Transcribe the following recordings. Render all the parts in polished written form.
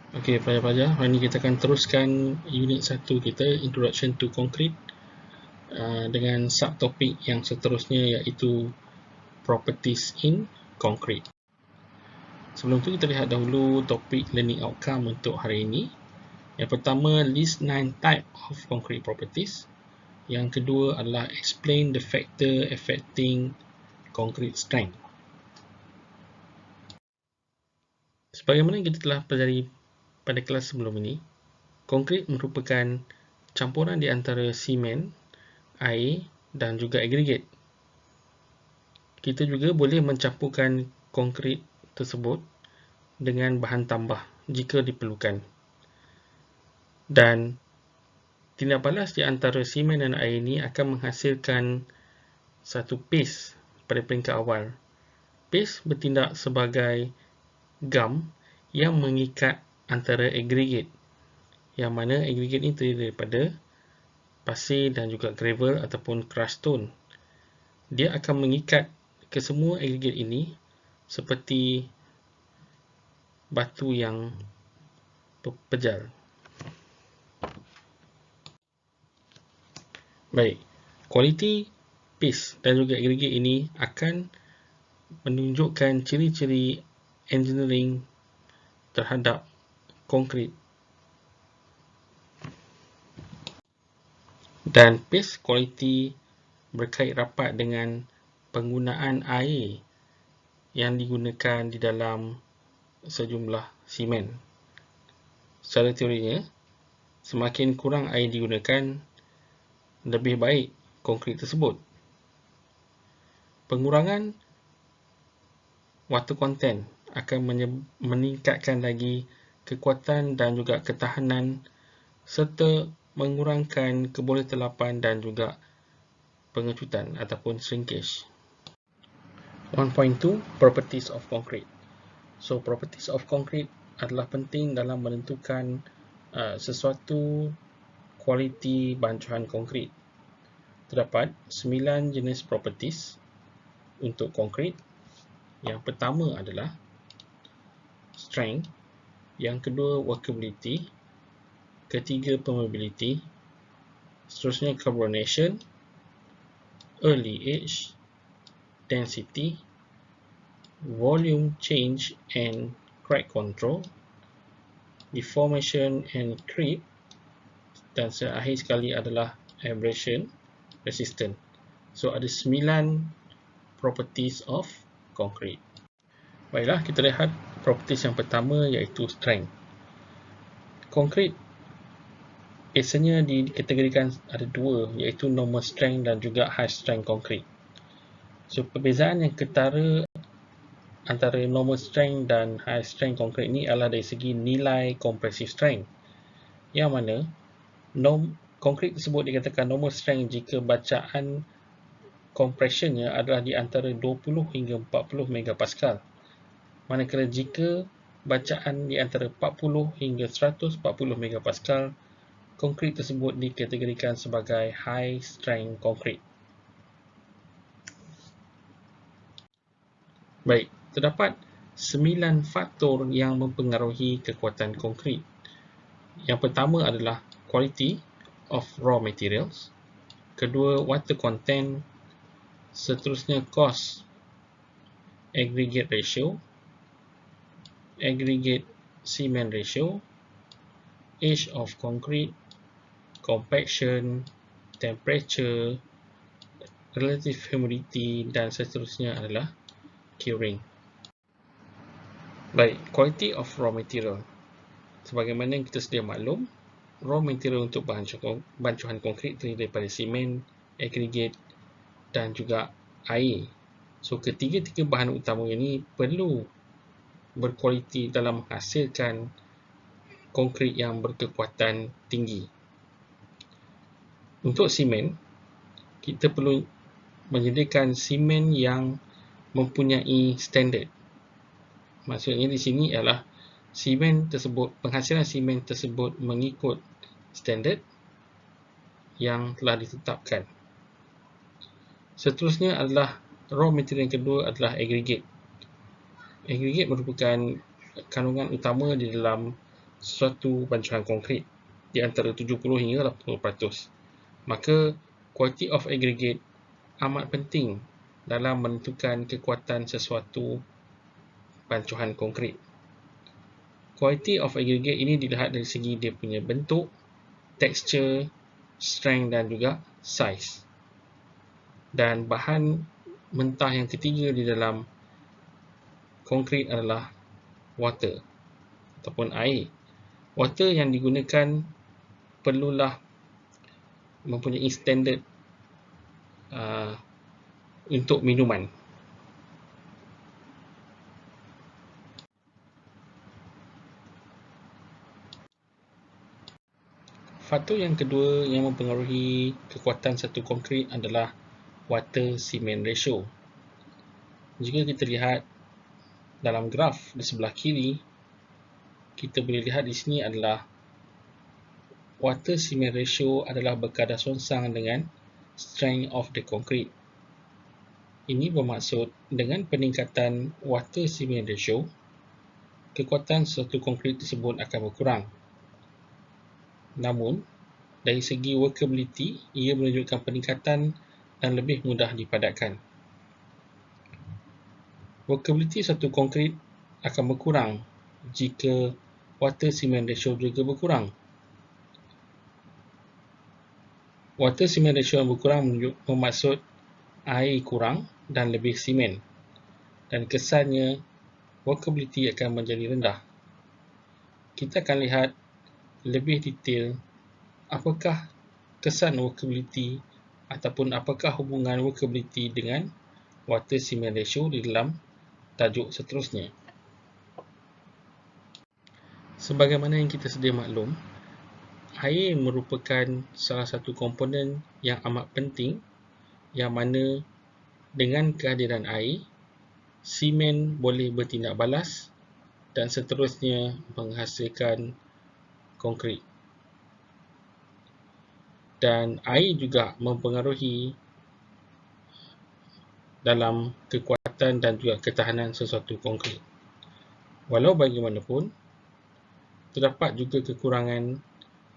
Okey, pelajar-pelajar, hari ini kita akan teruskan unit 1 kita, Introduction to Concrete, dengan subtopik yang seterusnya iaitu Properties in Concrete. Sebelum tu kita lihat dahulu topik learning outcome untuk hari ini. Yang pertama, list 9 type of concrete properties. Yang kedua adalah explain the factor affecting concrete strength. Sebagaimana kita telah pelajari pada kelas sebelum ini, konkrit merupakan campuran di antara simen, air dan juga agregat. Kita juga boleh mencampurkan konkrit tersebut dengan bahan tambah jika diperlukan. Dan tindak balas di antara simen dan air ini akan menghasilkan satu paste pada peringkat awal. Paste bertindak sebagai gam yang mengikat antara agregat, yang mana agregat ini terdiri daripada pasir dan juga gravel ataupun crushed stone. Dia akan mengikat ke semua agregat ini seperti batu yang pejal. Baik, kualiti paste dan juga agregat ini akan menunjukkan ciri-ciri engineering terhadap konkrit. Dan paste kualiti berkait rapat dengan penggunaan air yang digunakan di dalam sejumlah simen. Secara teorinya, semakin kurang air digunakan, lebih baik konkrit tersebut. Pengurangan water content akan meningkatkan lagi kekuatan dan juga ketahanan serta mengurangkan kebolehterlapan dan juga pengecutan ataupun shrinkage. 1.2 Properties of Concrete. So, properties of concrete adalah penting dalam menentukan sesuatu kualiti bancuhan konkrit. Terdapat 9 jenis properties untuk konkrit. Yang pertama adalah strength, yang kedua workability, ketiga permeability, seterusnya carbonation, early age, density, volume change and crack control, deformation and creep, dan terakhir sekali adalah abrasion resistant. So, ada 9 properties of concrete. Baiklah, kita lihat properties yang pertama iaitu strength. Konkrit biasanya dikategorikan ada dua, iaitu normal strength dan juga high strength concrete. So, perbezaan yang ketara antara normal strength dan high strength concrete ini adalah dari segi nilai compressive strength, yang mana konkrit tersebut dikatakan normal strength jika bacaan compressionnya adalah di antara 20 hingga 40 megapascal, manakala jika bacaan di antara 40 hingga 140 megapascal, konkrit tersebut dikategorikan sebagai high strength concrete. Baik, terdapat 9 faktor yang mempengaruhi kekuatan konkrit. Yang pertama adalah quality of raw materials, kedua water content, seterusnya cost, aggregate ratio, aggregate cement ratio, age of concrete, compaction, temperature, relative humidity dan seterusnya adalah curing. Baik, quality of raw material. Sebagaimana yang kita sedia maklum, raw material untuk bancuhan konkrit terdiri daripada simen, aggregate dan juga air. So, ketiga-tiga bahan utama ini perlu berkualiti dalam menghasilkan konkrit yang berkekuatan tinggi. Untuk simen, kita perlu menyediakan simen yang mempunyai standard. Maksudnya di sini ialah simen tersebut, penghasilan simen tersebut mengikut standard yang telah ditetapkan. Seterusnya adalah raw material yang kedua adalah aggregate. Aggregate merupakan kandungan utama di dalam sesuatu bancuhan konkrit di antara 70 hingga 80%. Maka quality of aggregate amat penting dalam menentukan kekuatan sesuatu bancuhan konkrit. Quality of aggregate ini dilihat dari segi dia punya bentuk, texture, strength dan juga size. Dan bahan mentah yang ketiga di dalam konkrit adalah water ataupun air. Water yang digunakan perlulah mempunyai standard untuk minuman. Faktor yang kedua yang mempengaruhi kekuatan satu konkrit adalah water-cement ratio. Jika kita lihat dalam graf di sebelah kiri, kita boleh lihat di sini adalah water-cement ratio adalah berkadar songsang dengan strength of the concrete. Ini bermaksud dengan peningkatan water-cement ratio, kekuatan suatu konkrit tersebut akan berkurang. Namun, dari segi workability, ia menunjukkan peningkatan dan lebih mudah dipadatkan. Workability suatu konkrit akan berkurang jika water-cement ratio juga berkurang. Water-cement ratio yang berkurang bermaksud air kurang dan lebih simen, dan kesannya workability akan menjadi rendah. Kita akan lihat lebih detail apakah kesan workability ataupun apakah hubungan workability dengan water-cement ratio di dalam tajuk seterusnya. Sebagaimana yang kita sedia maklum, air merupakan salah satu komponen yang amat penting yang mana dengan kehadiran air, simen boleh bertindak balas dan seterusnya menghasilkan konkrit. Dan air juga mempengaruhi dalam kekuatan dan juga ketahanan sesuatu konkrit. Walau bagaimanapun, terdapat juga kekurangan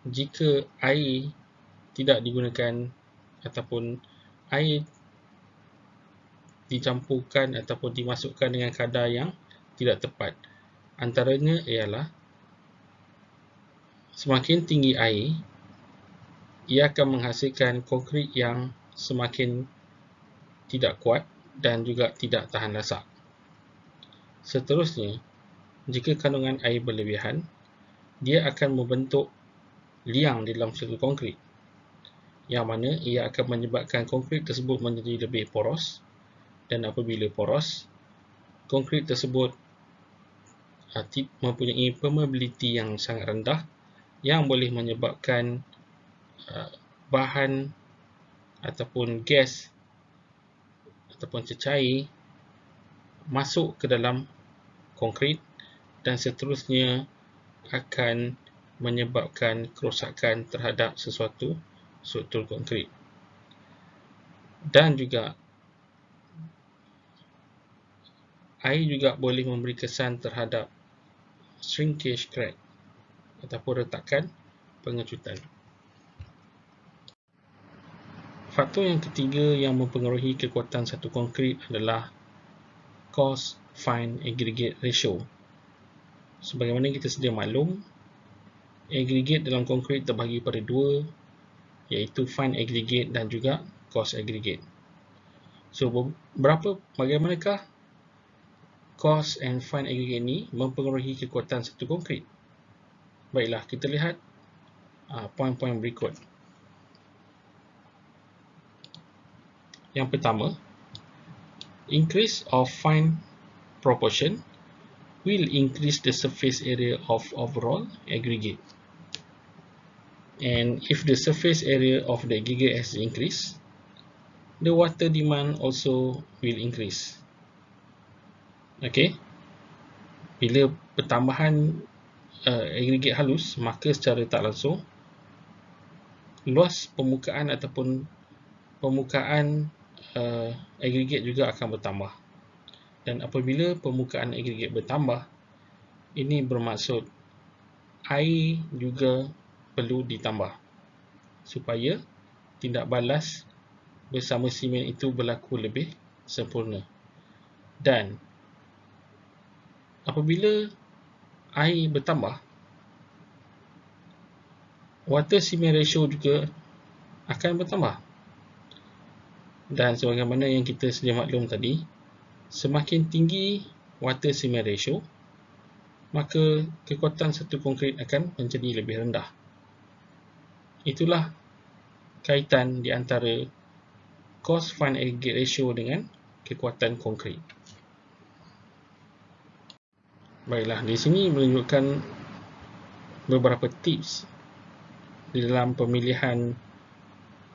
jika air tidak digunakan ataupun air dicampurkan ataupun dimasukkan dengan kadar yang tidak tepat. Antaranya ialah semakin tinggi air, ia akan menghasilkan konkrit yang semakin tidak kuat dan juga tidak tahan lasak. Seterusnya, jika kandungan air berlebihan, dia akan membentuk liang di dalam suatu konkrit, yang mana ia akan menyebabkan konkrit tersebut menjadi lebih poros, dan apabila poros, konkrit tersebut mempunyai permeability yang sangat rendah yang boleh menyebabkan bahan ataupun gas ataupun cecair masuk ke dalam konkrit dan seterusnya akan menyebabkan kerosakan terhadap sesuatu struktur konkrit. Dan juga air juga boleh memberi kesan terhadap shrinkage crack ataupun retakan pengecutan. Faktor yang ketiga yang mempengaruhi kekuatan satu konkrit adalah coarse fine aggregate ratio. Sebagaimana kita sedia maklum, aggregate dalam konkrit terbahagi pada dua, iaitu fine aggregate dan juga coarse aggregate. So, bagaimanakah coarse and fine aggregate ini mempengaruhi kekuatan satu konkrit? Baiklah, kita lihat poin-poin berikut. Yang pertama, increase of fine proportion will increase the surface area of overall aggregate. And if the surface area of the aggregate has increased, the water demand also will increase. Okay, bila pertambahan aggregate halus, maka secara tak langsung luas permukaan ataupun permukaan aggregate juga akan bertambah. Dan apabila permukaan aggregate bertambah, ini bermaksud air juga perlu ditambah supaya tindak balas bersama simen itu berlaku lebih sempurna. Dan apabila air bertambah, water cement ratio juga akan bertambah. Dan sebagaimana yang kita sedia maklum tadi, semakin tinggi water cement ratio, maka kekuatan satu konkrit akan menjadi lebih rendah. Itulah kaitan di antara cost fine aggregate ratio dengan kekuatan konkrit. Baiklah, di sini menunjukkan beberapa tips di dalam pemilihan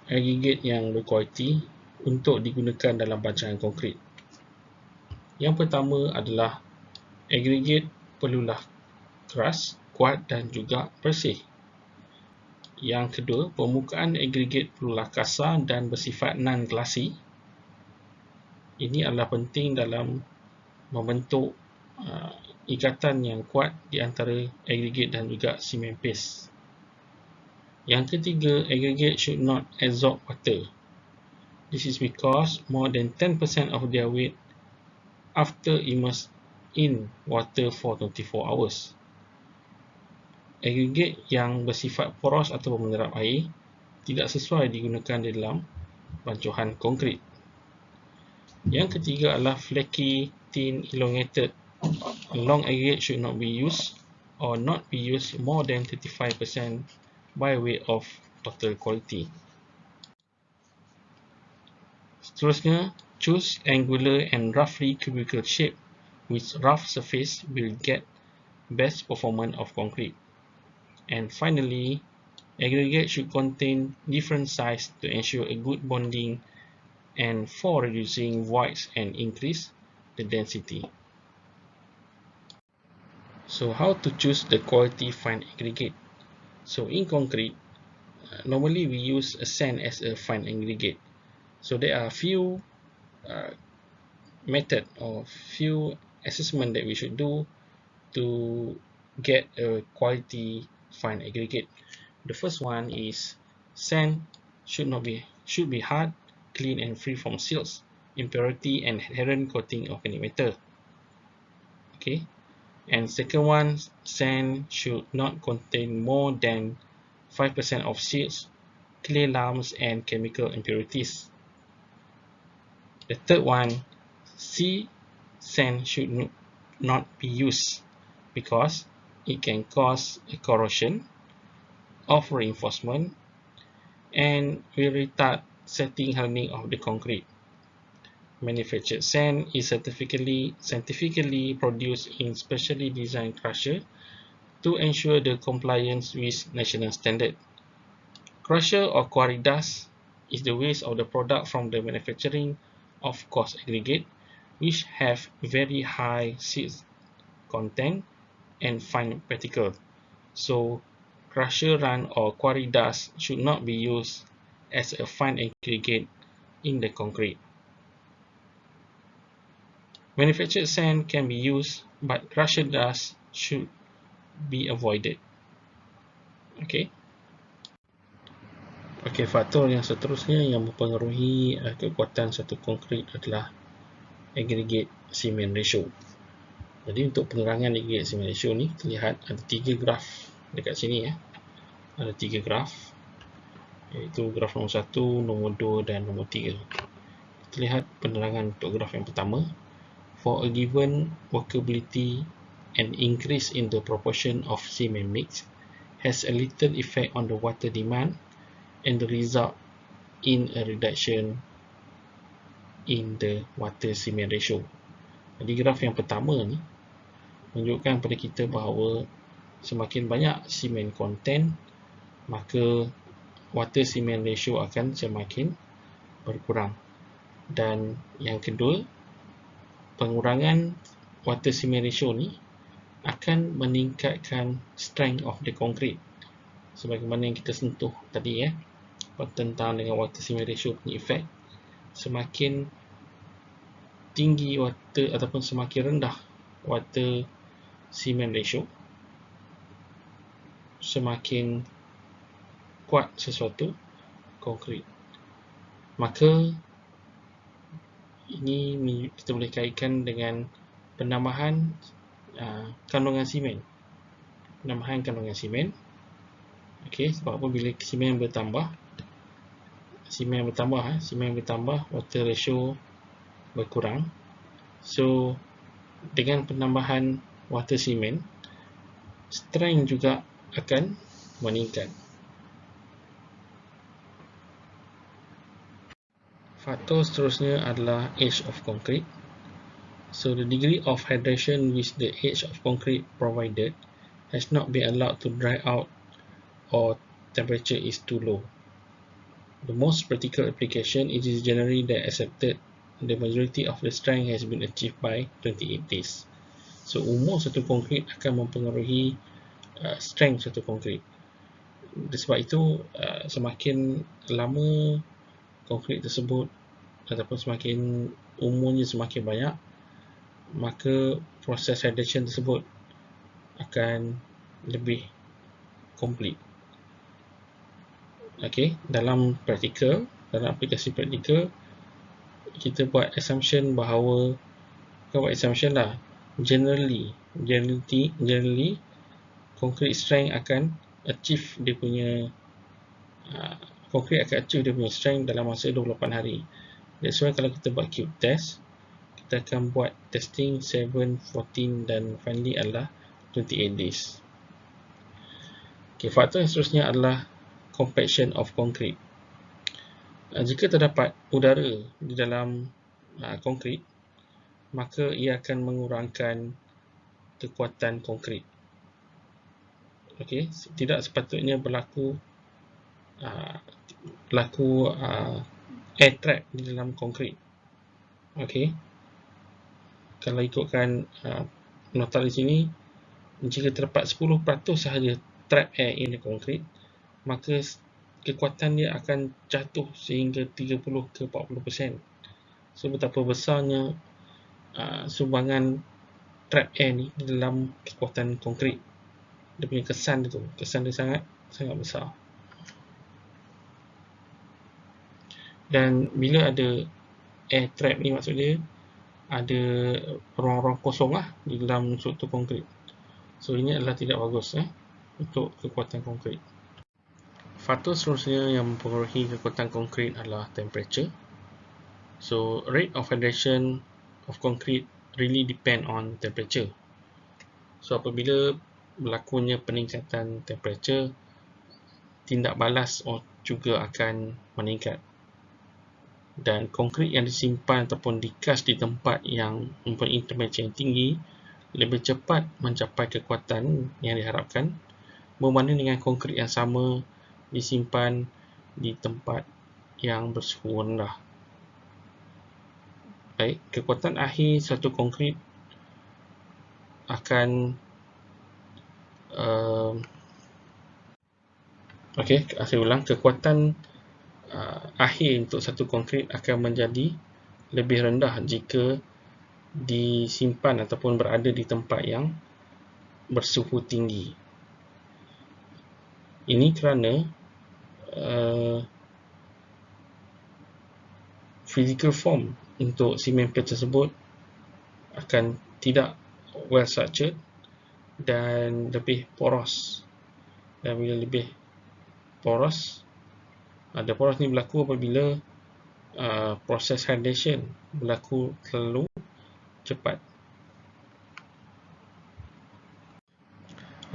aggregate yang berkualiti untuk digunakan dalam perancangan konkrit. Yang pertama adalah aggregate perlulah keras, kuat dan juga bersih. Yang kedua, permukaan aggregate perlulah kasar dan bersifat non-glassy. Ini adalah penting dalam membentuk ikatan yang kuat di antara aggregate dan juga cement paste. Yang ketiga, aggregate should not absorb water. This is because more than 10% of their weight after immersed in water for 24 hours. Aggregate yang bersifat poros atau menyerap air tidak sesuai digunakan di dalam rancangan konkrit. Yang ketiga adalah flaky, thin, elongated. Long aggregate should not be used or not be used more than 35% by weight of total quality. Seterusnya, choose angular and roughly cubical shape with rough surface will get best performance of concrete. And finally, aggregate should contain different size to ensure a good bonding and for reducing voids and increase the density. So how to choose the quality fine aggregate? So in concrete, normally we use a sand as a fine aggregate. So there are few method or few assessment that we should do to get a quality fine aggregate. The first one is sand should be hard, clean and free from silts, impurity and inherent coating organic matter. Okay, and second one, sand should not contain more than 5% of silts, clay lumps and chemical impurities. The third one, sea sand should not be used because it can cause a corrosion of reinforcement and will retard setting hardening of the concrete. Manufactured sand is scientifically produced in specially designed crusher to ensure the compliance with national standard. Crusher or quarry dust is the waste of the product from the manufacturing of coarse aggregate, which have very high silt content and fine particle. So, crusher run or quarry dust should not be used as a fine aggregate in the concrete. Manufactured sand can be used, but crusher dust should be avoided. Okay. Okay, faktor yang seterusnya yang mempengaruhi kekuatan satu konkrit adalah aggregate cement ratio. Jadi untuk penerangan aggregate cement ratio ni, kita lihat ada 3 graf dekat sini ya. Ada 3 graf, iaitu graf nombor 1, nombor 2 dan nombor 3. Kita lihat penerangan untuk graf yang pertama. For a given workability, an increase in the proportion of cement mix has a little effect on the water demand and the result in a reduction in the water cement ratio. Jadi graf yang pertama ni menunjukkan kepada kita bahawa semakin banyak cement content, maka water cement ratio akan semakin berkurang. Dan yang kedua, pengurangan water cement ratio ni akan meningkatkan strength of the concrete. Sebagaimana yang kita sentuh tadi ya, tentang dengan water cement ratio punya efek, semakin tinggi water ataupun semakin rendah water cement ratio, semakin kuat sesuatu konkrit. Maka ini kita boleh kaitkan dengan penambahan kandungan simen. Penambahan kandungan simen. Okey, sebab apa? Bila simen bertambah, water ratio berkurang. So, dengan penambahan water simen, strength juga akan meningkat. Faktor seterusnya adalah age of concrete. So, the degree of hydration which the age of concrete provided has not been allowed to dry out or temperature is too low. The most practical application, it is generally accepted the majority of the strength has been achieved by 28 days. So, umur satu konkrit akan mempengaruhi strength satu konkrit. Sebab itu, semakin lama konkrit tersebut ataupun semakin umurnya semakin banyak, maka proses hydration tersebut akan lebih komplit. Okey, dalam aplikasi praktikal, kita buat assumption bahawa, bukan buat assumption lah, generally concrete strength akan achieve dia punya strength dalam masa 28 hari. That's why kalau kita buat cube test, kita akan buat testing 7, 14 dan finally adalah 28 days. Okay, faktor yang seterusnya adalah compaction of concrete. Jika terdapat udara di dalam konkrit, maka ia akan mengurangkan kekuatan konkrit. Okey, tidak sepatutnya berlaku air trap di dalam konkrit. Okey, kalau ikutkan nota di sini, jika terdapat 10% sahaja trap air in the concrete, maka kekuatan dia akan jatuh sehingga 30 ke 40%. So, betapa besarnya sumbangan trap air ni dalam kekuatan konkrit. Dia punya kesan dia sangat besar. Dan bila ada air trap ni, maksud dia ada ruang-ruang kosong lah di dalam struktur konkrit. So, ini adalah tidak bagus untuk kekuatan konkrit. Faktor seterusnya yang mempengaruhi kekuatan konkrit adalah temperature. So, rate of hydration of concrete really depend on temperature. So, apabila berlakunya peningkatan temperature, tindak balas juga akan meningkat. Dan konkrit yang disimpan ataupun dikas di tempat yang mempunyai temperature yang tinggi lebih cepat mencapai kekuatan yang diharapkan berbanding dengan konkrit yang sama disimpan di tempat yang bersuhu rendah. Baik, kekuatan akhir satu konkrit akan saya ulang, kekuatan akhir untuk satu konkrit akan menjadi lebih rendah jika disimpan ataupun berada di tempat yang bersuhu tinggi. Ini kerana physical form untuk cement plate tersebut akan tidak well structured dan lebih poros. Dan bila lebih poros, poros ni berlaku apabila proses hydration berlaku terlalu cepat.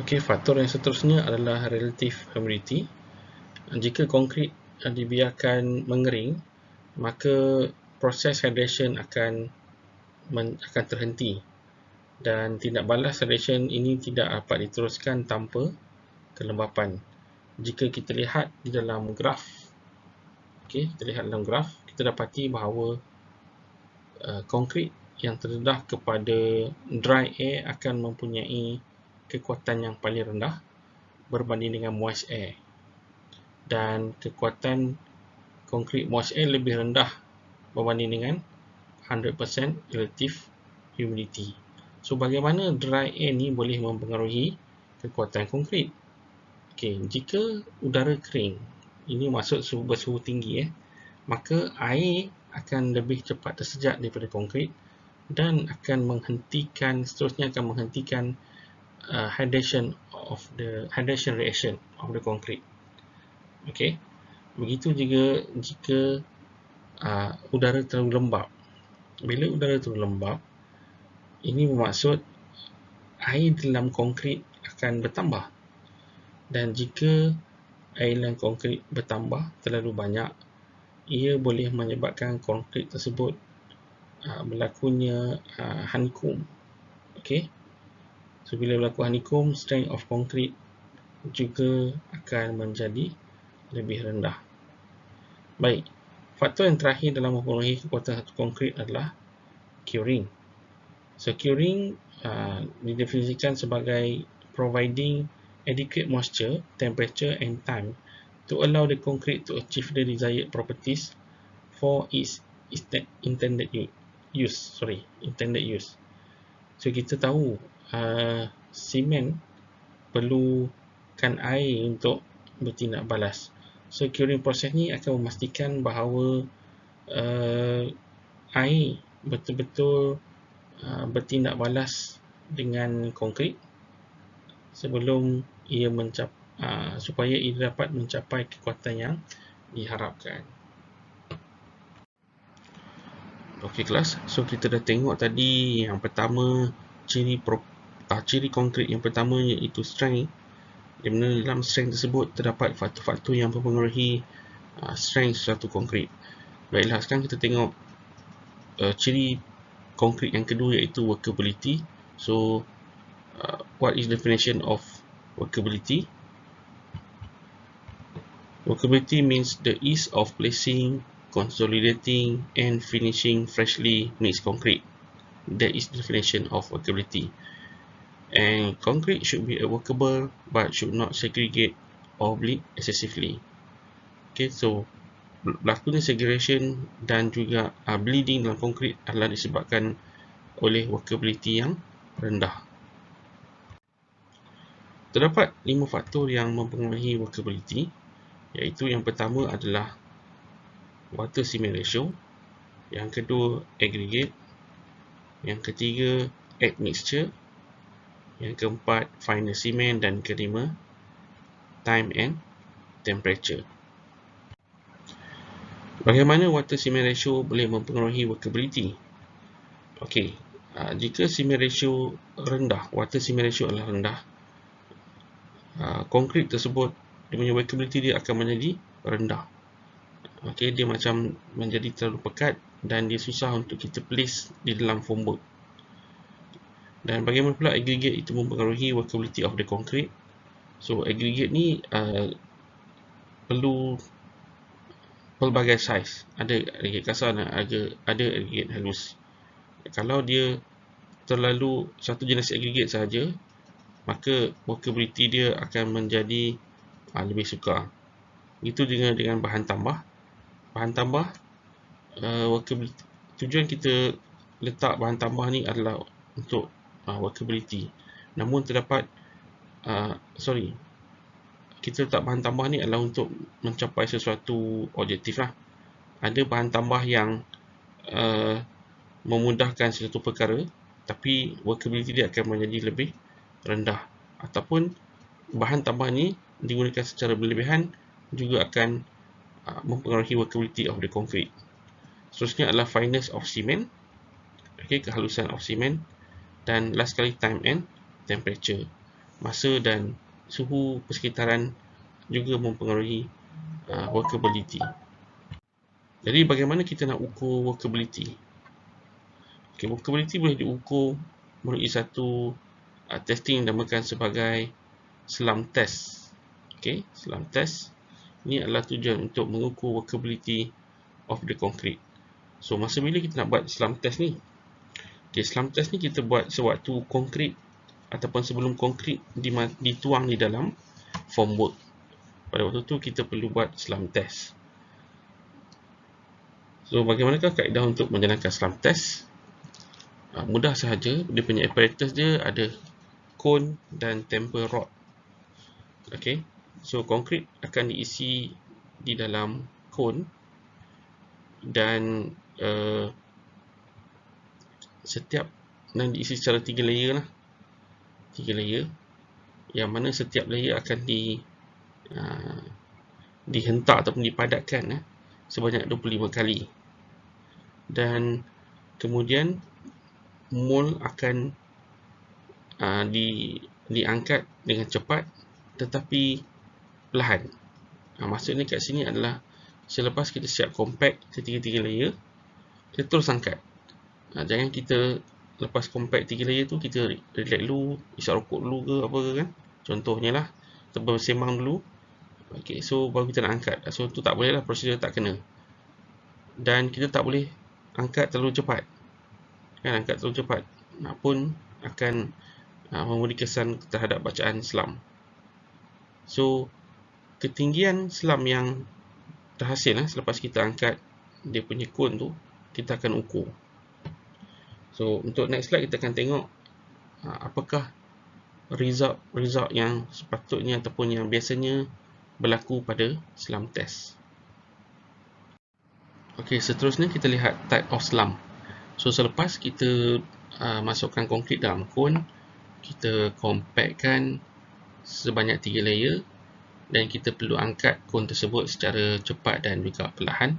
Okey, faktor yang seterusnya adalah relative humidity. Jika konkrit dibiarkan mengering, maka proses hydration akan terhenti dan tindak balas hydration ini tidak dapat diteruskan tanpa kelembapan. Jika kita lihat di dalam graf, kita dapati bahawa konkrit yang terdedah kepada dry air akan mempunyai kekuatan yang paling rendah berbanding dengan moist air, dan kekuatan konkrit moist air lebih rendah berbanding dengan 100% relative humidity. So, bagaimana dry air ni boleh mempengaruhi kekuatan konkrit? Okey, jika udara kering, ini maksud bersuhu tinggi maka air akan lebih cepat tersejat daripada konkrit dan akan menghentikan hydration reaction of the concrete. Okey. Begitu juga jika udara terlalu lembab. Bila udara terlalu lembab, ini bermaksud air dalam konkrit akan bertambah. Dan jika air dalam konkrit bertambah terlalu banyak, ia boleh menyebabkan konkrit tersebut berlakunya honeycomb. Okey. So bila berlaku honeycomb, strength of concrete juga akan menjadi lebih rendah. Baik, faktor yang terakhir dalam mempengaruhi kekuatan satu konkrit adalah curing. So curing didefinisikan sebagai providing adequate moisture, temperature and time to allow the concrete to achieve the desired properties for its intended use. So kita tahu simen perlukan air untuk bertindak balas. So curing proses ni akan memastikan bahawa air betul-betul bertindak balas dengan konkrit sebelum ia supaya ia dapat mencapai kekuatan yang diharapkan. Okey kelas, so kita dah tengok tadi yang pertama ciri konkrit yang pertama iaitu strength. Di mana dalam strength tersebut terdapat faktor-faktor yang mempengaruhi strength suatu konkrit. Baiklah, sekarang kita tengok ciri konkrit yang kedua iaitu workability. So what is the definition of workability? Workability means the ease of placing, consolidating and finishing freshly mixed concrete. That is the definition of workability. And concrete should be workable but should not segregate or bleed excessively. Okay, so berlakunya segregation dan juga bleeding dalam konkrit adalah disebabkan oleh workability yang rendah. Terdapat 5 faktor yang mempengaruhi workability, iaitu yang pertama adalah water cement ratio, yang kedua aggregate, yang ketiga admixture, yang keempat final cement dan kelima time and temperature. Bagaimana water cement ratio boleh mempengaruhi workability? Okey, jika cement ratio rendah, water cement ratio adalah rendah, konkrit tersebut dia punya workability dia akan menjadi rendah. Okey, dia macam menjadi terlalu pekat dan dia susah untuk kita place di dalam formwork. Dan bagaimana pula aggregate itu mempengaruhi workability of the concrete? So aggregate ni perlu pelbagai saiz. Ada aggregate kasar dan ada aggregate halus. Kalau dia terlalu satu jenis aggregate sahaja, maka workability dia akan menjadi lebih sukar. Itu juga dengan bahan tambah. Bahan tambah, workability, tujuan kita letak bahan tambah ni adalah untuk workability. Namun terdapat kita letak bahan tambah ni adalah untuk mencapai sesuatu objektif lah. Ada bahan tambah yang memudahkan sesuatu perkara, tapi workability dia akan menjadi lebih rendah. Ataupun bahan tambah ni digunakan secara berlebihan juga akan mempengaruhi workability of the concrete. Seterusnya adalah fineness of cement, kehalusan of cement, dan last sekali time and temperature. Masa dan suhu persekitaran juga mempengaruhi workability. Jadi bagaimana kita nak ukur workability? Workability boleh diukur melalui satu testing yang dinamakan sebagai slump test. Slump test ini adalah tujuan untuk mengukur workability of the concrete. So masa bila kita nak buat slump test ni? Slump test ni kita buat sewaktu konkrit ataupun sebelum konkrit dituang di dalam formwork. Pada waktu tu kita perlu buat slump test. So bagaimanakah kaedah untuk menjalankan slump test? Mudah sahaja. Dia punya apparatus dia ada cone dan temper rod. So konkrit akan diisi di dalam cone dan setiap dan diisi secara 3 layer lah. 3 layer yang mana setiap layer akan dihentak ataupun dipadatkan sebanyak 25 kali. Dan kemudian mol akan diangkat dengan cepat tetapi perlahan. Maksudnya kat sini adalah selepas kita siap compact ketiga-tiga layer, kita terus angkat. Jangan kita lepas compact 3 layer tu kita relax dulu, isap rokok dulu ke apa ke kan. Contohnya lah, kita bersembang dulu. Okay, so baru kita nak angkat. So tu tak boleh lah, prosedur tak kena. Dan kita tak boleh angkat terlalu cepat. Kan, angkat terlalu cepat pun akan memberi kesan terhadap bacaan selam. So ketinggian selam yang terhasil selepas kita angkat dia punya cone tu, kita akan ukur. So untuk next slide kita akan tengok apakah result yang sepatutnya ataupun yang biasanya berlaku pada selam test. Okey, seterusnya kita lihat type of selam. So selepas kita masukkan konkrit dalam cone, kita compactkan sebanyak 3 layer dan kita perlu angkat cone tersebut secara cepat dan juga perlahan.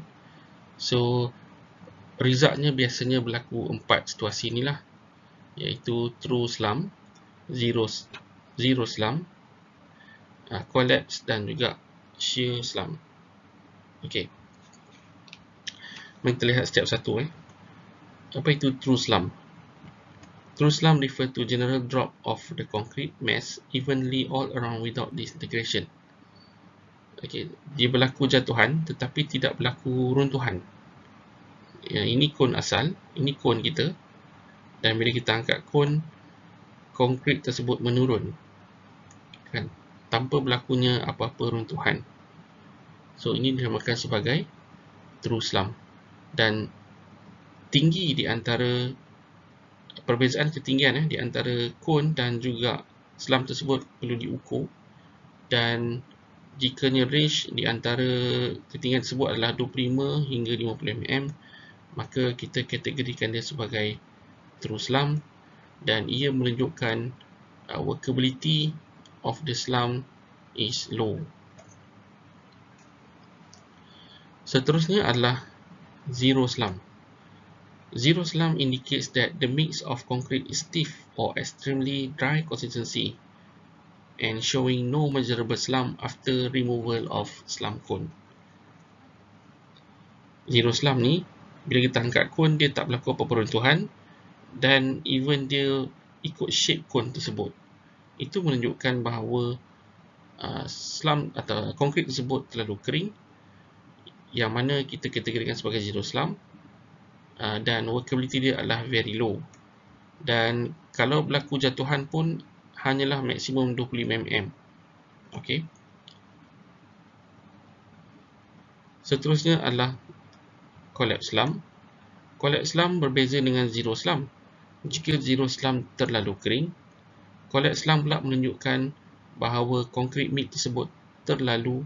So resultnya biasanya berlaku 4 situasi inilah, iaitu true slump, zero slump, collapse dan juga shear slump. Okey, mari kita lihat setiap satu. Apa itu true slump? True slump refer to general drop of the concrete mass evenly all around without disintegration. Okey, dia berlaku jatuhan tetapi tidak berlaku runtuhan. Ini cone asal, ini cone kita, dan bila kita angkat cone, konkrit tersebut menurun kan, tanpa berlakunya apa-apa runtuhan. So ini dinamakan sebagai true slump. Dan tinggi di antara perbezaan ketinggian di antara cone dan juga selam tersebut perlu diukur, dan jikanya range di antara ketinggian tersebut adalah 25 hingga 50 mm, maka kita kategorikan dia sebagai true slump dan ia menunjukkan workability of the slump is low. Seterusnya adalah zero slump. Zero slump indicates that the mix of concrete is stiff or extremely dry consistency and showing no measurable slump after removal of slump cone. Zero slump ni, bila kita angkat cone, dia tak berlaku apa-apa runtuhan dan even dia ikut shape cone tersebut. Itu menunjukkan bahawa slump atau konkrit tersebut terlalu kering, yang mana kita kategorikan sebagai zero slump. Dan workability dia adalah very low, dan kalau berlaku jatuhan pun hanyalah maksimum 25 mm. Okey. Seterusnya adalah collapse slump. Collapse slump berbeza dengan zero slump. Jika zero slump terlalu kering, collapse slump pula menunjukkan bahawa konkrit mix tersebut terlalu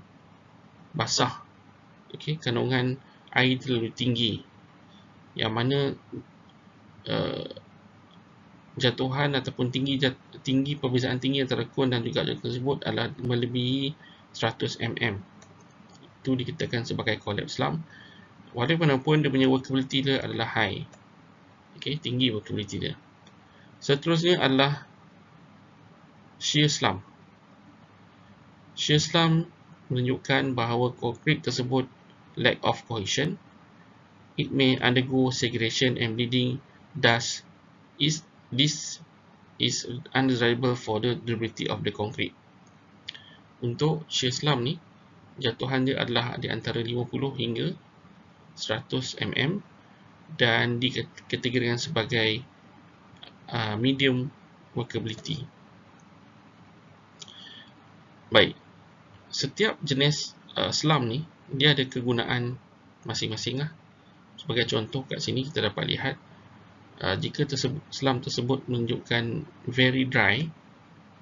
basah. Okey, kandungan air terlalu tinggi, yang mana jatuhan ataupun tinggi perbezaan tinggi antara cone dan juga jatuhan tersebut adalah melebihi 100 mm. Itu dikatakan sebagai collapse slump. Walaupun dia punya workability dia adalah high. Okey, tinggi workability dia. Seterusnya adalah shear slump. Shear slump menunjukkan bahawa konkrit tersebut lack of cohesion. It may undergo segregation and bleeding, thus this is undesirable for the durability of the concrete. Untuk shear slump ni, jatuhan dia adalah di antara 50 hingga 100 mm dan dikategorikan sebagai medium workability. Baik, setiap jenis slump ni dia ada kegunaan masing-masing lah. Sebagai contoh kat sini kita dapat lihat jika slump tersebut menunjukkan very dry,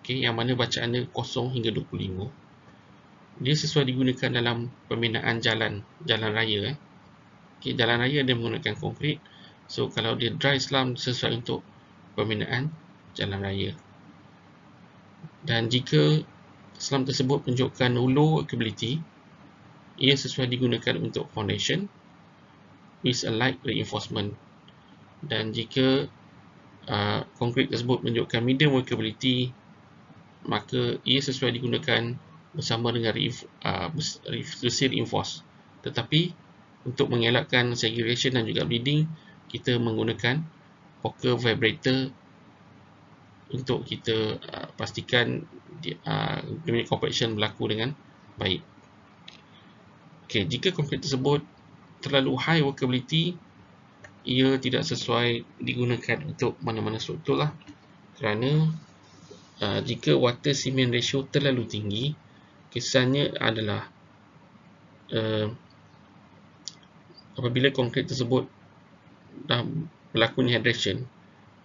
yang mana bacaan dia 0 hingga 25, dia sesuai digunakan dalam pembinaan jalan raya. Okay, jalan raya dia menggunakan konkrit. So kalau dia dry slump sesuai untuk pembinaan jalan raya. Dan jika slump tersebut menunjukkan low workability, ia sesuai digunakan untuk foundation with a light reinforcement. Dan jika konkrit tersebut menunjukkan medium workability, maka ia sesuai digunakan bersama dengan refusing reinforce. Tetapi untuk mengelakkan segregation dan juga bleeding, kita menggunakan poker vibrator untuk kita pastikan compaction berlaku dengan baik. Okay, jika konkrit tersebut terlalu high workability, ia tidak sesuai digunakan untuk mana-mana struktur lah. Kerana jika water cement ratio terlalu tinggi, kesannya adalah apabila konkrit tersebut dah berlakunya hydration,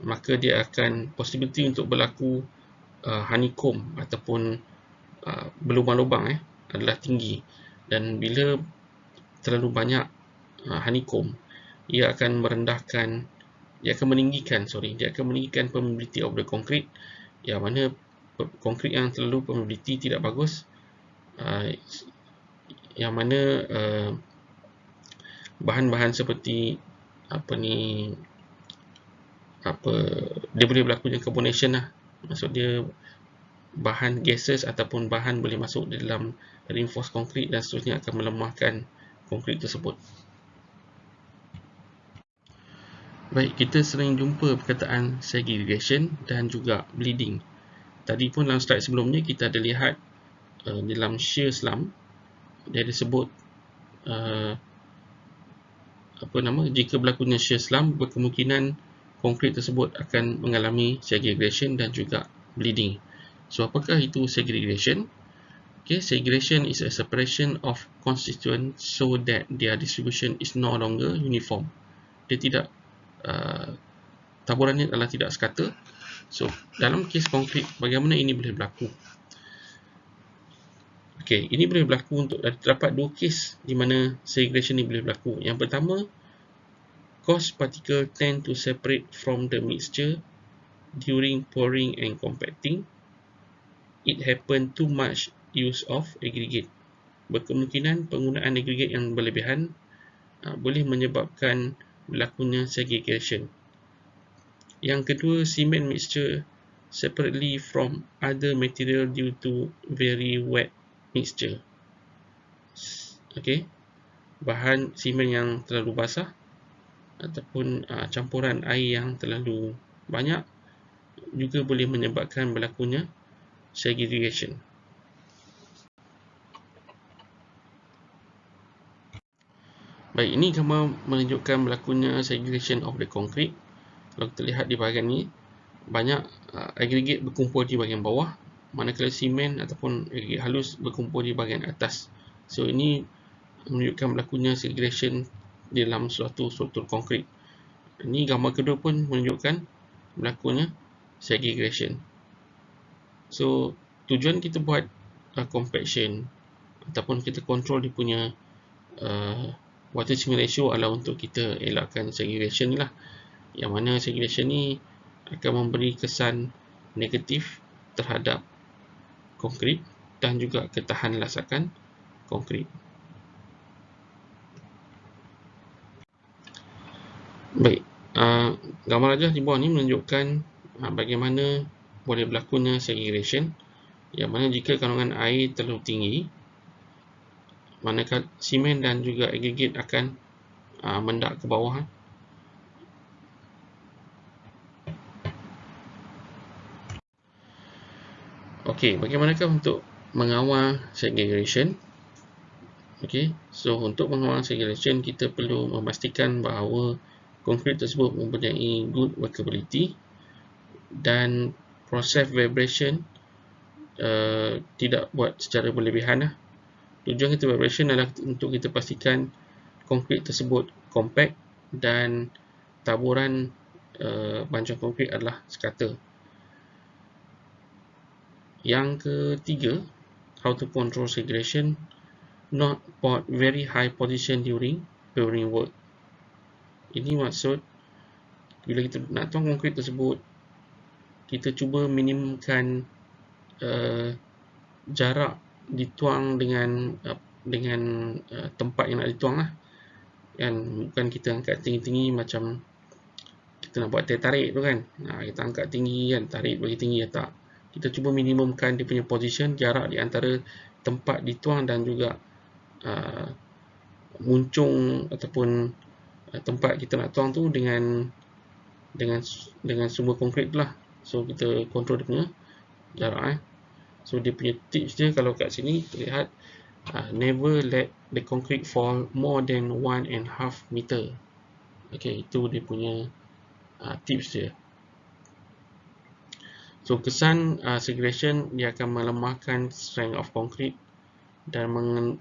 maka dia akan possibility untuk berlaku honeycomb ataupun berlubang-lubang adalah tinggi. Dan bila terlalu banyak honeycomb, dia akan meninggikan permeability of the concrete, yang mana konkrit yang terlalu permeability tidak bagus, yang mana bahan-bahan seperti dia boleh berlakunya carbonation lah. Maksud dia bahan gases ataupun bahan boleh masuk di dalam reinforced concrete dan seterusnya akan melemahkan konkrit tersebut. Baik, kita sering jumpa perkataan segregation dan juga bleeding. Tadi pun dalam slide sebelumnya kita ada lihat dalam shear slump dia disebut jika berlakunya shear slump, berkemungkinan konkrit tersebut akan mengalami segregation dan juga bleeding. So apakah itu segregation? Okay, segregation is a separation of constituents so that their distribution is no longer uniform. Dia tidak taburannya adalah tidak sekata. So dalam kes konkrit, bagaimana ini boleh berlaku? Okay, ini boleh berlaku untuk terdapat dua kes di mana segregation ini boleh berlaku. Yang pertama, coarse particle tend to separate from the mixture during pouring and compacting. It happen too much use of aggregate. Berkemungkinan penggunaan aggregate yang berlebihan boleh menyebabkan berlakunya segregation. Yang kedua, cement mixture separately from other material due to very wet mixture. Okay, bahan simen yang terlalu basah ataupun campuran air yang terlalu banyak juga boleh menyebabkan berlakunya segregation. Baik, ini gambar menunjukkan berlakunya segregation of the concrete. Kalau kita lihat di bahagian ini, banyak aggregate berkumpul di bahagian bawah, manakala simen ataupun aggregate halus berkumpul di bahagian atas. So ini menunjukkan berlakunya segregation di dalam suatu struktur konkrit. Ini gambar kedua pun menunjukkan berlakunya segregation. So tujuan kita buat compaction ataupun kita control dia punya water cement ratio adalah untuk kita elakkan segregation ni lah. Yang mana segregation ni akan memberi kesan negatif terhadap konkrit dan juga ketahan lasakan konkrit. Baik, gambar rajah di bawah ni menunjukkan bagaimana boleh berlakunya segregation, yang mana jika kandungan air terlalu tinggi, manakala simen dan juga aggregate akan mendak ke bawah. Okey, bagaimanakah untuk mengawal segregation? Okey, so untuk mengawal segregation, kita perlu memastikan bahawa konkrit tersebut mempunyai good workability dan proses vibration tidak buat secara berlebihan lah. Tujuan kita vibration adalah untuk kita pastikan konkrit tersebut compact dan taburan bancuan konkrit adalah sekata. Yang ketiga, how to control segregation, not put very high position during work. Ini maksud bila kita nak tuang konkrit tersebut, kita cuba minimumkan jarak dituang dengan tempat yang nak dituang lah. Kan, bukan kita angkat tinggi-tinggi macam kita nak buat tarik tu kan. Kita angkat tinggi kan, tarik bagi tinggi, tak. Kita cuba minimumkan dia punya position, jarak di antara tempat dituang dan juga muncung ataupun tempat kita nak tuang tu dengan sumber konkrit tu lah. So kita kontrol dia punya jarak. So dia punya tips dia, kalau kat sini terlihat, never let the concrete fall more than 1.5 meter. Okay, itu dia punya tips dia. So kesan segregation, dia akan melemahkan strength of concrete dan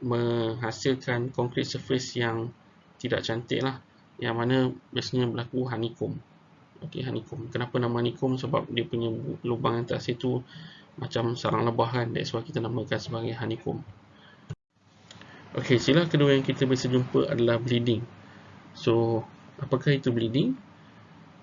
menghasilkan concrete surface yang tidak cantik lah, yang mana biasanya berlaku honeycomb. Okay, honeycomb. Kenapa nama honeycomb? Sebab dia punya lubang atas itu macam sarang lebah kan. That's why kita namakan sebagai honeycomb. Okay, sila kedua yang kita bisa jumpa adalah bleeding. So, apakah itu bleeding?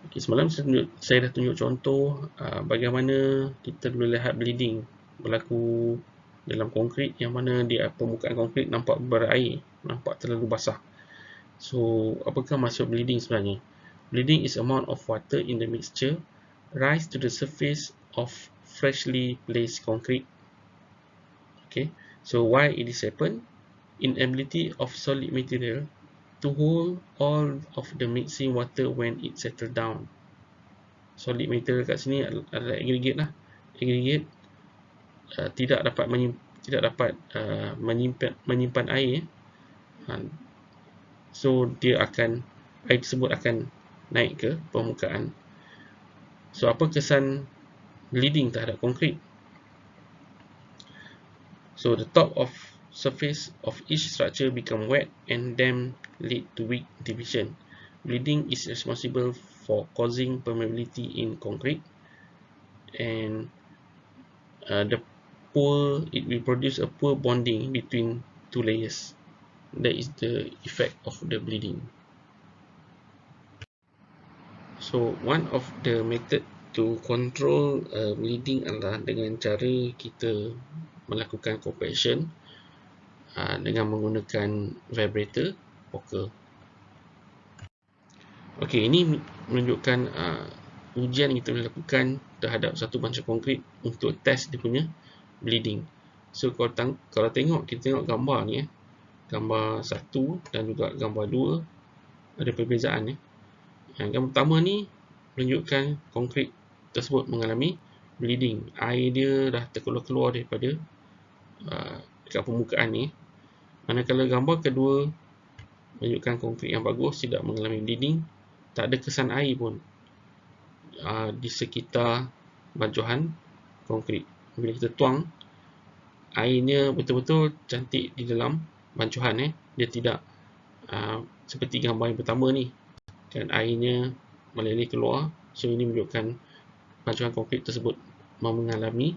Okay, semalam saya dah tunjuk contoh bagaimana kita boleh lihat bleeding berlaku dalam konkrit, yang mana dia permukaan konkrit nampak berair, nampak terlalu basah. So, apakah maksud bleeding sebenarnya? Bleeding is amount of water in the mixture rise to the surface of freshly placed concrete. Okay, so why it is happen? Inability of solid material to hold all of the mixing water when it settle down. Solid material kat sini adalah aggregate lah. Aggregate tidak dapat menyimpan air. So air tersebut akan naik ke permukaan. So apa kesan bleeding terhadap konkrit? So the top of surface of each structure become wet and then lead to weak division. Bleeding is responsible for causing permeability in concrete, and it will produce a poor bonding between two layers. That is the effect of the bleeding. So one of the method to control bleeding adalah dengan cara kita melakukan compaction dengan menggunakan vibrator poker. Okey, ini menunjukkan ujian yang kita boleh lakukan terhadap satu banca konkrit untuk test dia punya bleeding. So kalau kita tengok gambar ni, gambar 1 dan juga gambar 2, ada perbezaan. Yang gambar pertama ni menunjukkan konkrit tersebut mengalami bleeding. Air dia dah terkeluar daripada dekat permukaan ni. Manakala gambar kedua menunjukkan konkrit yang bagus, tidak mengalami bleeding, tak ada kesan air pun di sekitar bancuhan konkrit. Bila kita tuang, airnya betul-betul cantik di dalam bancuhan. Dia tidak seperti gambar yang pertama ni kan, airnya meleleh keluar. So ini menunjukkan bancuhan konkrit tersebut mengalami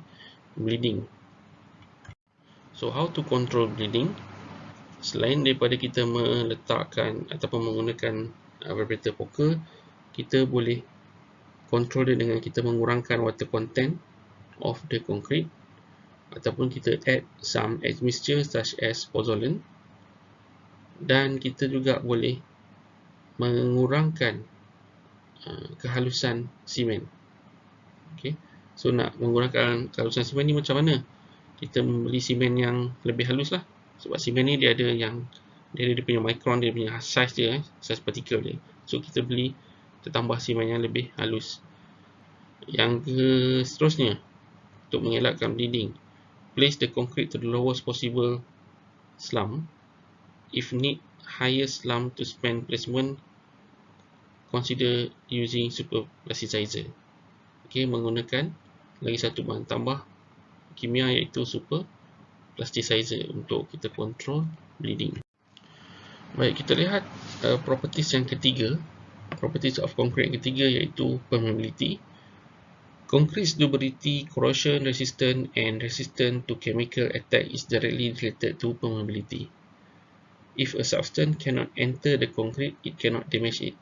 bleeding. So how to control bleeding? Selain daripada kita meletakkan ataupun menggunakan vibrator poker, kita boleh control dia dengan kita mengurangkan water content of the concrete, ataupun kita add some admixture such as pozzolan, dan kita juga boleh mengurangkan kehalusan simen. Okay. So nak mengurangkan kehalusan simen ni macam mana? Kita membeli simen yang lebih halus lah. Sebab simen ni dia ada dia punya micron, dia punya size dia, size partikel dia. So kita tambah simen yang lebih halus. Yang seterusnya, untuk mengelakkan bleeding, place the concrete to the lowest possible slump. If need higher slump to span placement, consider using super plasticizer. Okay, menggunakan lagi satu bahan tambah kimia, iaitu super plasticizer, untuk kita control bleeding. Baik, kita lihat properties yang ketiga, properties of concrete yang ketiga, iaitu permeability. Concrete's durability, corrosion resistant, and resistant to chemical attack is directly related to permeability. If a substance cannot enter the concrete, it cannot damage it.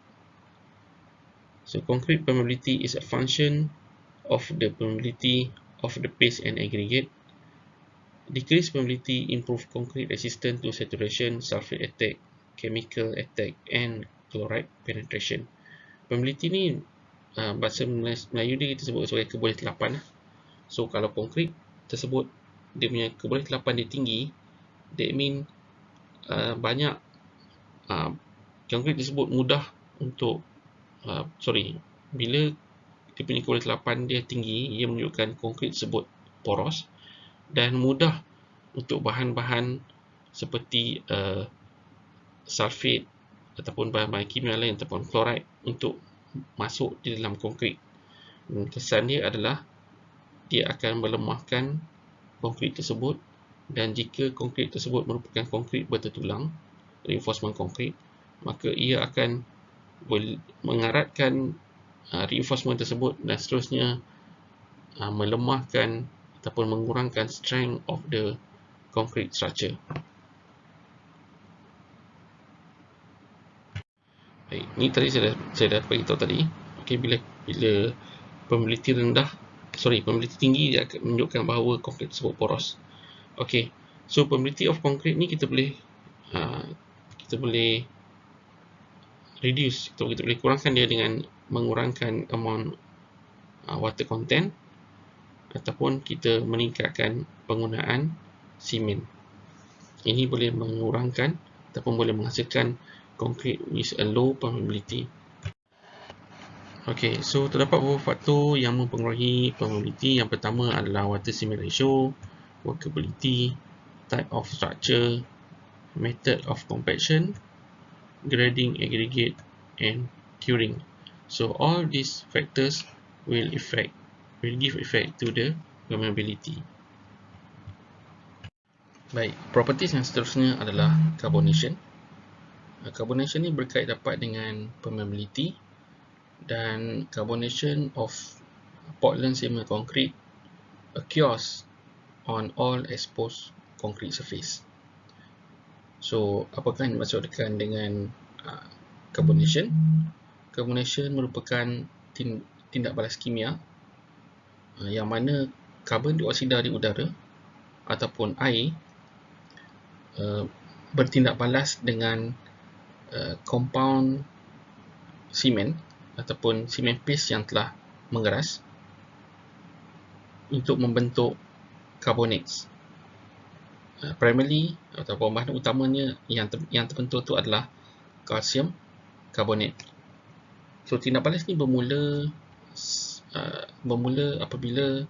So concrete permeability is a function of the permeability of the paste and aggregate. Decreased permeability improve concrete resistance to saturation, sulfate attack, chemical attack, and chloride penetration. Permeability ni bahasa Melayu dia kita sebut sebagai kebolehterlapan. So kalau konkrit tersebut dia punya kebolehterlapan dia tinggi, that mean banyak konkrit tersebut mudah untuk bila dia punya kebolehterlapan dia tinggi, ia menunjukkan konkrit tersebut poros dan mudah untuk bahan-bahan seperti sulfate ataupun bahan-bahan kimia lain ataupun chloride untuk masuk di dalam konkrit. Kesan dia adalah dia akan melemahkan konkrit tersebut, dan jika konkrit tersebut merupakan konkrit bertertulang, reinforcement konkrit, maka ia akan mengaratkan reinforcement tersebut dan seterusnya melemahkan ataupun mengurangkan strength of the concrete structure. Baik, ni tadi saya dah beritahu tadi. Okey, bila permeability tinggi, dia akan menunjukkan bahawa konkrit tersebut poros. Okey, so permeability of concrete ni kita boleh reduce, kita boleh kurangkan dia dengan mengurangkan amount water content ataupun kita meningkatkan penggunaan simen. Ini boleh mengurangkan ataupun boleh menghasilkan concrete with a low permeability. Okay, so terdapat beberapa faktor yang mempengaruhi permeability. Yang pertama adalah water cement ratio, workability, type of structure, method of compaction, grading aggregate, and curing. So all these factors will give effect to the permeability. Baik, properties yang seterusnya adalah carbonation. Carbonation ni berkait dapat dengan permeability, dan carbonation of Portland cement concrete occurs on all exposed concrete surface. So apakah yang dimaksudkan dengan carbonation? Carbonation merupakan tindak balas kimia yang mana karbon dioksida di udara ataupun air bertindak balas dengan compound simen ataupun simen paste yang telah mengeras untuk membentuk carbonates. Primarily ataupun bahan utamanya yang terbentuk itu adalah kalsium karbonat. So tindak balas ni bermula apabila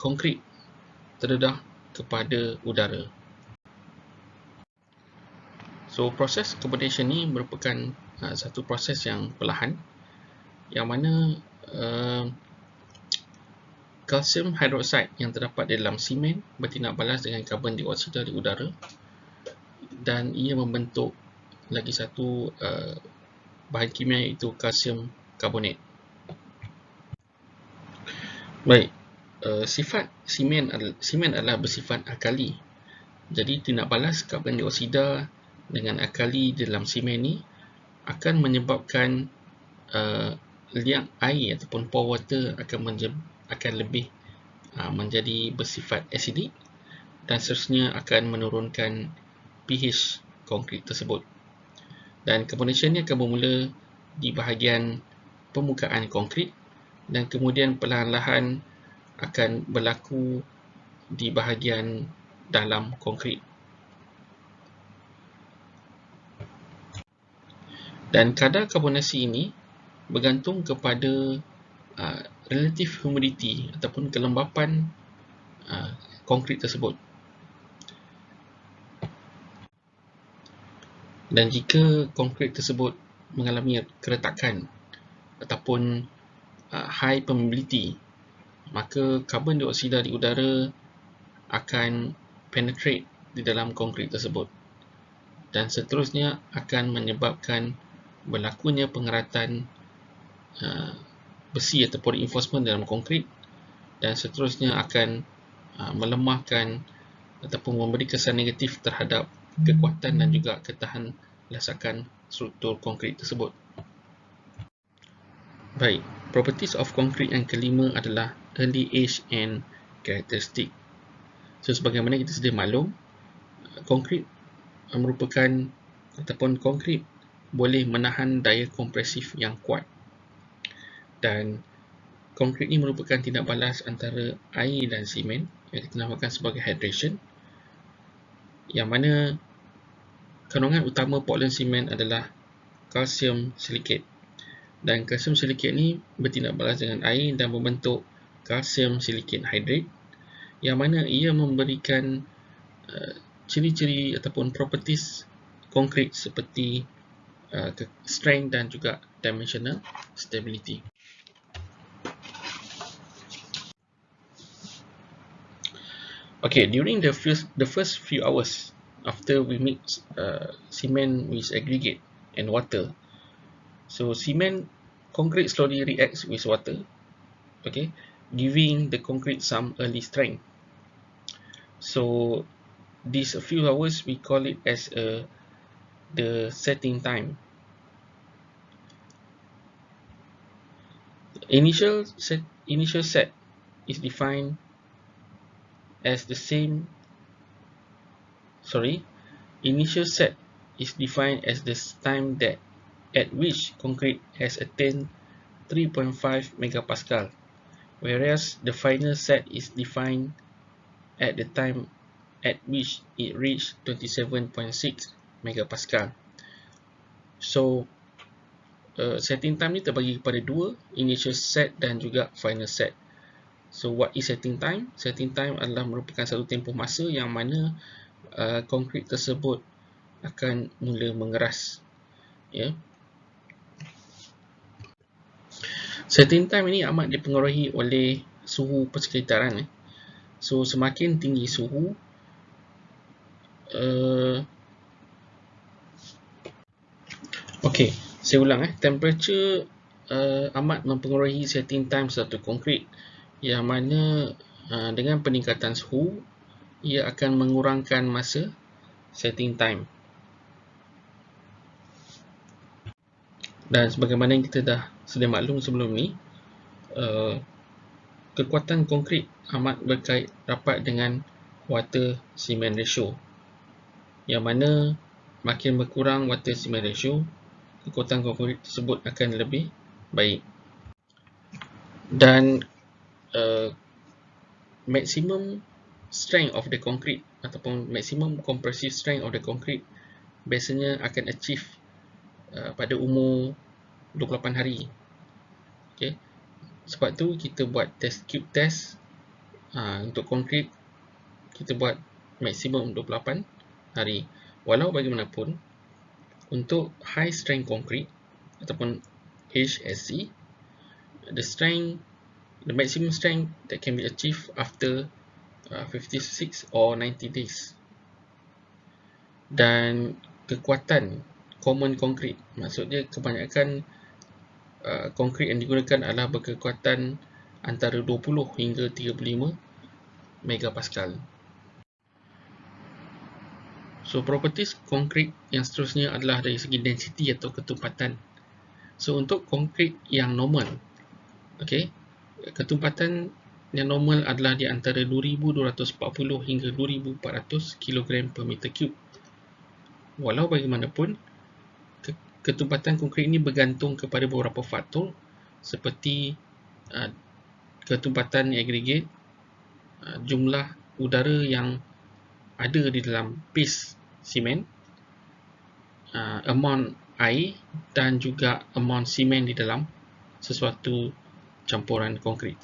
konkrit terdedah kepada udara. So proses carbonation ni merupakan satu proses yang perlahan, yang mana kalsium hidroksida yang terdapat di dalam simen bertindak balas dengan karbon dioksida di udara, dan ia membentuk lagi satu bahan kimia, iaitu kalsium karbonat. Baik, sifat simen adalah bersifat alkali. Jadi tindak balas karbon dioksida dengan alkali dalam simen ni akan menyebabkan liang air ataupun pore water akan lebih menjadi bersifat acidic, dan seterusnya akan menurunkan pH konkrit tersebut. Dan carbonation ni akan bermula di bahagian permukaan konkrit dan kemudian perlahan-lahan akan berlaku di bahagian dalam konkrit. Dan kadar karbonasi ini bergantung kepada relative humidity ataupun kelembapan konkrit tersebut. Dan jika konkrit tersebut mengalami keretakan ataupun high permeability, maka karbon dioksida di udara akan penetrate di dalam konkrit tersebut, dan seterusnya akan menyebabkan berlakunya pengeratan besi ataupun reinforcement dalam konkrit, dan seterusnya akan melemahkan ataupun memberi kesan negatif terhadap kekuatan dan juga ketahan lasakan struktur konkrit tersebut. Baik, properties of concrete yang kelima adalah early age and characteristic. So, sebagaimana kita sedia maklum, konkrit merupakan ataupun konkrit boleh menahan daya kompresif yang kuat, dan konkrit ini merupakan tindak balas antara air dan simen yang kita namakan sebagai hydration, yang mana kandungan utama Portland simen adalah kalsium silikate, dan kalsium silikate ni bertindak balas dengan air dan membentuk kalsium silikate hydrate, yang mana ia memberikan ciri-ciri ataupun properties konkrit seperti strength dan juga dimensional stability. Okay, during the first few hours after we mix cement with aggregate and water, so cement concrete slowly reacts with water, okay, giving the concrete some early strength. So these few hours we call it as the setting time. Initial set is defined as the same. Initial set is defined as the time that at which concrete has attained 3.5 megapascal, whereas the final set is defined at the time at which it reached 27.6 megapascal. So setting time ni terbagi kepada dua, initial set dan juga final set. So what is setting time? Setting time adalah merupakan satu tempoh masa yang mana konkrit tersebut akan mula mengeras. Ya. Setting time ini amat dipengaruhi oleh suhu persekitaran. So semakin tinggi suhu, saya ulang. Temperature amat mempengaruhi setting time satu konkrit, yang mana dengan peningkatan suhu ia akan mengurangkan masa setting time. Dan sebagaimana yang kita dah sedia maklum sebelum ni, kekuatan konkrit amat berkait rapat dengan water cement ratio, yang mana makin berkurang water cement ratio, kekuatan konkrit tersebut akan lebih baik. Dan maximum strength of the concrete ataupun maximum compressive strength of the concrete biasanya akan achieve pada umur 28 hari. Okay. Sebab tu kita buat test cube test untuk konkrit, kita buat maksimum 28 hari. Walau bagaimanapun, untuk high strength concrete ataupun HSC, the maximum strength that can be achieved after 56 or 90 days. Dan kekuatan common concrete, maksudnya kebanyakan konkrit yang digunakan adalah berkekuatan antara 20 hingga 35 megapascal. So properties konkrit yang seterusnya adalah dari segi density atau ketumpatan. So untuk konkrit yang normal, okay, ketumpatan yang normal adalah di antara 2240 hingga 2400 kg per meter cube. Walau bagaimanapun, ketumpatan konkrit ini bergantung kepada beberapa faktor seperti ketumpatan agregat, jumlah udara yang ada di dalam paste simen, amount air dan juga amount simen di dalam sesuatu campuran konkrit.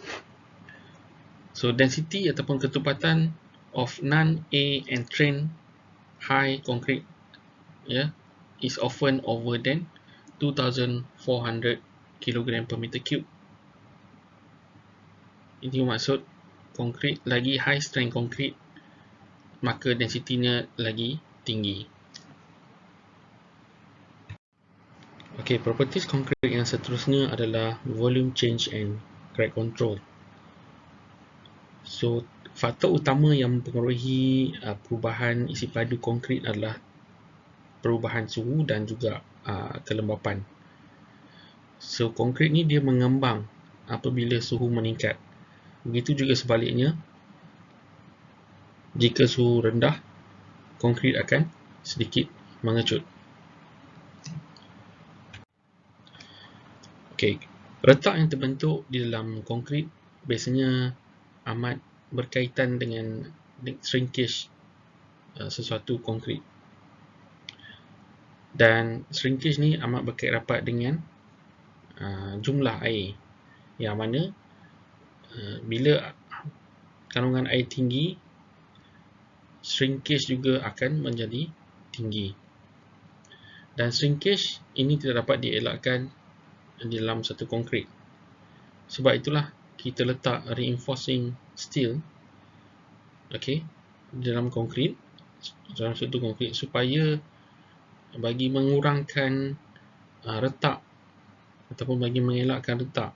So density ataupun ketumpatan of non-A and trend high concrete is often over than 2400 kg per meter cube. Ini maksud konkrit lagi high strength konkrit, maka densitinya lagi tinggi. Okey, properties konkret yang seterusnya adalah volume change and crack control. So, faktor utama yang mempengaruhi perubahan isi padu konkrit adalah perubahan suhu dan juga kelembapan. So, konkrit ni dia mengembang apabila suhu meningkat. Begitu juga sebaliknya, jika suhu rendah, konkrit akan sedikit mengecut. Okey, retak yang terbentuk di dalam konkrit biasanya amat berkaitan dengan shrinkage sesuatu konkrit. Dan shrinkage ni amat berkait rapat dengan jumlah air, yang mana bila kandungan air tinggi, shrinkage juga akan menjadi tinggi. Dan shrinkage ini tidak dapat dielakkan di dalam satu konkrit. Sebab itulah kita letak reinforcing steel, okey, di dalam konkrit, dalam satu konkrit, supaya bagi mengurangkan retak ataupun bagi mengelakkan retak.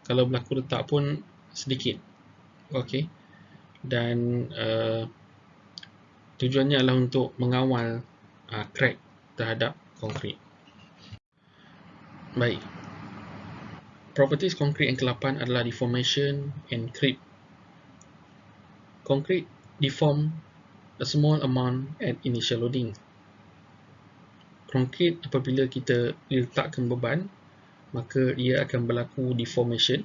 Kalau berlaku retak pun sedikit, okey. Dan tujuannya adalah untuk mengawal crack terhadap konkrit. Baik. Properties konkrit yang ke-8 adalah deformation and creep. Konkrit deform a small amount at initial loading. Konkrit apabila kita letakkan beban, maka ia akan berlaku deformation,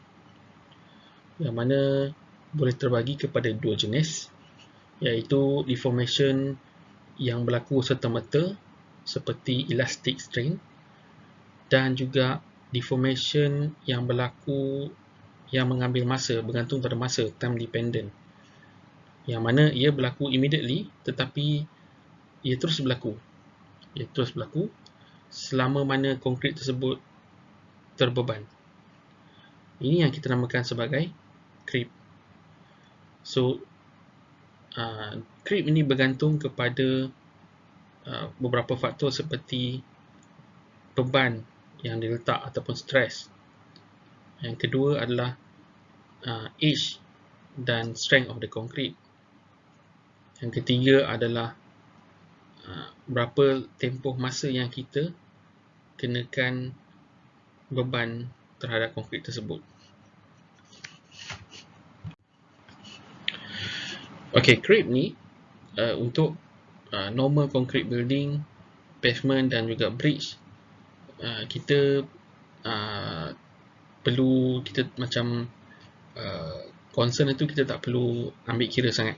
yang mana boleh terbagi kepada dua jenis, iaitu deformation yang berlaku serta-merta seperti elastic strain, dan juga deformation yang berlaku yang mengambil masa, bergantung pada masa, time dependent, yang mana ia berlaku immediately tetapi ia terus berlaku selama mana konkrit tersebut terbeban. Ini yang kita namakan sebagai creep. So creep ini bergantung kepada beberapa faktor seperti beban yang diletak ataupun stress. Yang kedua adalah age dan strength of the concrete. Yang ketiga adalah berapa tempoh masa yang kita kenakan beban terhadap konkrit tersebut. Okey, creep ni untuk normal concrete building, pavement dan juga bridge, kita perlu, kita macam concern itu kita tak perlu ambil kira sangat.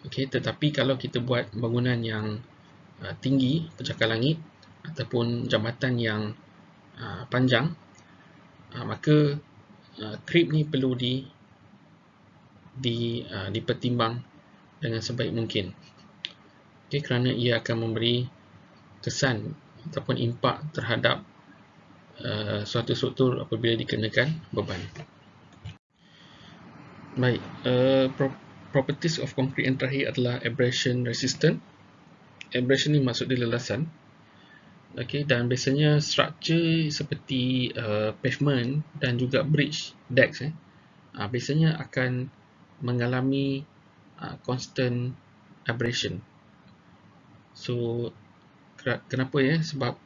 Okey, tetapi kalau kita buat bangunan yang tinggi, pencakar langit ataupun jambatan yang panjang, maka creep ni perlu dipertimbang dengan sebaik mungkin. Okey, kerana ia akan memberi kesan ataupun impak terhadap suatu struktur apabila dikenakan beban. Baik, properties of concrete yang terakhir adalah abrasion resistant. Abrasion ni maksud dia lelasan. Okey, dan biasanya struktur seperti pavement dan juga bridge decks biasanya akan mengalami constant abrasion. So kenapa sebab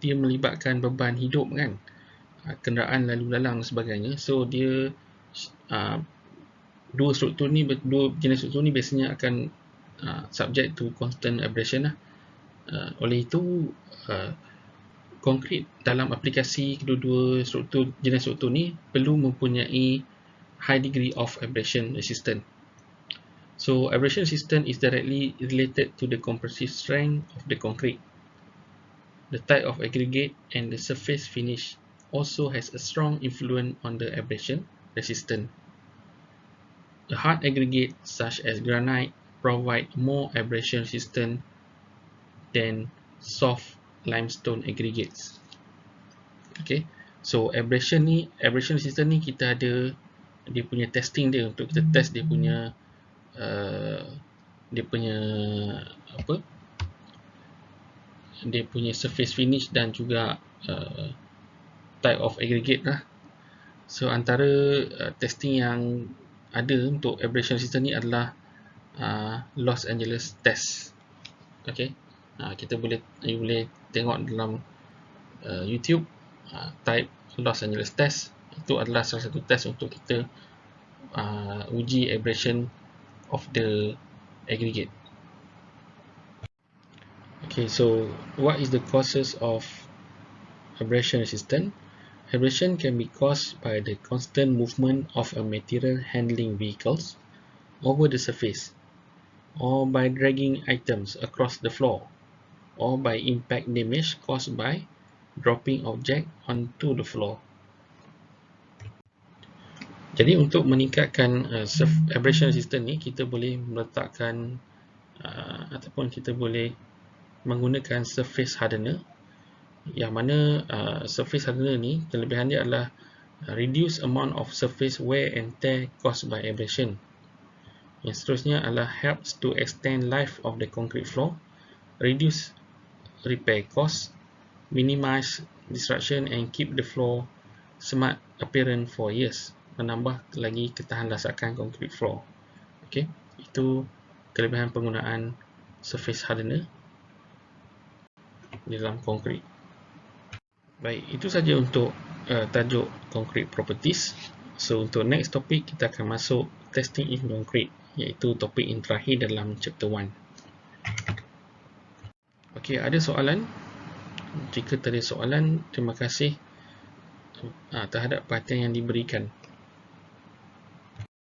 dia melibatkan beban hidup kan, kenderaan lalu lalang dan sebagainya. So dia dua jenis struktur ni biasanya akan subject to constant abrasion lah. Oleh itu konkrit dalam aplikasi kedua-dua jenis struktur ni perlu mempunyai high degree of abrasion resistance. So abrasion resistance is directly related to the compressive strength of the concrete. The type of aggregate and the surface finish also has a strong influence on the abrasion resistance. A hard aggregate such as granite provide more abrasion resistance than soft limestone aggregates. Okay, so abrasion resistance ni kita ada dia punya testing dia, untuk kita test dia punya dia punya surface finish dan juga type of aggregate lah. So antara testing yang ada untuk abrasion resistant ni adalah Los Angeles test. Okay, kita boleh tengok dalam YouTube, type Los Angeles test. Itu adalah salah satu test untuk kita uji abrasion of the aggregate. Okay, so what is the causes of abrasion resistant? Abrasion can be caused by the constant movement of a material handling vehicles over the surface, or by dragging items across the floor, or by impact damage caused by dropping object onto the floor. Jadi untuk meningkatkan abrasion resistant ni, kita boleh meletakkan ataupun kita boleh menggunakan surface hardener, yang mana surface hardener ni kelebihan dia adalah reduce amount of surface wear and tear caused by abrasion. Yang seterusnya adalah helps to extend life of the concrete floor, reduce repair cost, minimize disruption and keep the floor smart appearance for years, menambah lagi ketahan lasakan concrete floor. Okay, itu kelebihan penggunaan surface hardener di dalam konkrit. Baik, itu saja untuk tajuk concrete properties. So untuk next topik kita akan masuk testing in concrete, iaitu topik yang terakhir dalam chapter 1. Okey, ada soalan? Jika tak ada soalan, terima kasih terhadap perhatian yang diberikan.